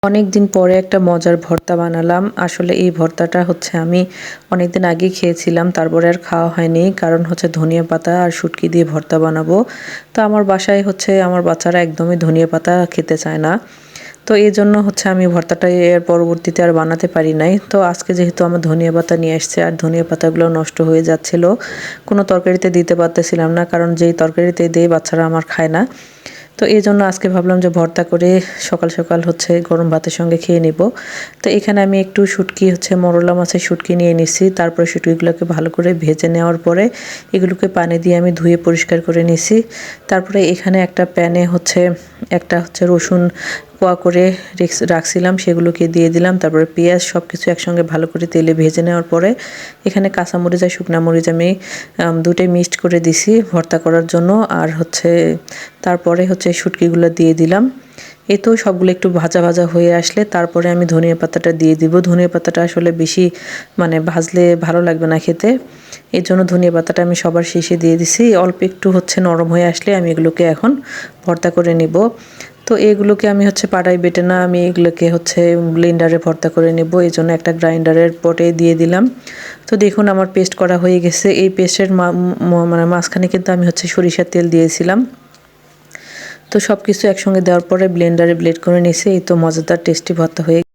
অনেক দিন পরে একটা মজার ভর্তা বানালাম। আসলে এই ভর্তাটা হচ্ছে আমি অনেকদিন আগে খেয়েছিলাম, তারপরে আর খাওয়া হয়নি। কারণ হচ্ছে ধনিয়া পাতা আর শুটকি দিয়ে ভর্তা বানাবো। তো আমার বাসায় হচ্ছে আমার বাচ্চারা একদমই ধনিয়া পাতা খেতে চায় না। তো এজন্য হচ্ছে আমি ভর্তাটা এর পরবর্তীতে আর বানাতে পারি নাই। তো আজকে যেহেতু আমার ধনিয়া পাতা নিয়ে আসছে আর ধনিয়া পাতাগুলো নষ্ট হয়ে যাচ্ছিল, কোনো তরকারিতে দিতে পারতেছিলাম না, কারণ যেই তরকারিতে দেই বাচ্চারা আমার খায় না। তো এজন্য আজকে ভাবলাম যে ভর্তা করে সকাল সকাল হচ্ছে গরম ভাতের সঙ্গে খেয়ে নিব। তো এখানে আমি একটু শুটকি হচ্ছে মরলা মাছের শুটকি নিয়ে নিছি। তারপরে শুটকিগুলোকে ভালো করে ভেজে নেওয়ার পরে এগুলোকে পানি দিয়ে আমি ধুয়ে পরিষ্কার করে নিছি। তারপরে এখানে একটা প্যানে হচ্ছে রসুন কোয়া করে রাখছিলাম, সেগুলোকে দিয়ে দিলাম। তারপরে পেঁয়াজ সব কিছু একসঙ্গে ভালো করে তেলে ভেজে নেওয়ার পরে এখানে কাঁচামরিচ আর শুকনা মরিচ আমি দুটোই মিক্সড করে দিছি ভর্তা করার জন্য। আর হচ্ছে তারপরে হচ্ছে শুটকিগুলো দিয়ে দিলাম। এই তো সবগুলো একটু ভাজা ভাজা হয়ে আসলে তারপরে আমি ধনিয়া পাতাটা দিয়ে দিব। ধনিয়া পাতাটা আসলে বেশি ভাজলে ভালো লাগবে না খেতে। এর জন্য ধনিয়া পাতাটা আমি সবার শেষে দিয়ে দিছি। অল্প একটু হচ্ছে নরম হয়ে আসলে আমি এগুলোকে এখন ভর্তা করে নিব। তো এগুলোকে আমি হচ্ছে পাটায় বেটে না, আমি এগুলোকে হচ্ছে ব্লেন্ডারে ভর্তা করে নেব। এই জন্য একটা গ্রাইন্ডারের পটে দিয়ে দিলাম। তো দেখুন আমার পেস্ট করা হয়ে গেছে। এই পেস্টের মাঝখানে কিন্তু আমি হচ্ছে সরিষার তেল দিয়েছিলাম। তো সব কিছু একসঙ্গে দেওয়ার পরে ব্লেন্ডারে ব্লেন্ড করে নিয়েছি। এই তো মজাদার টেস্টি ভর্তা হয়ে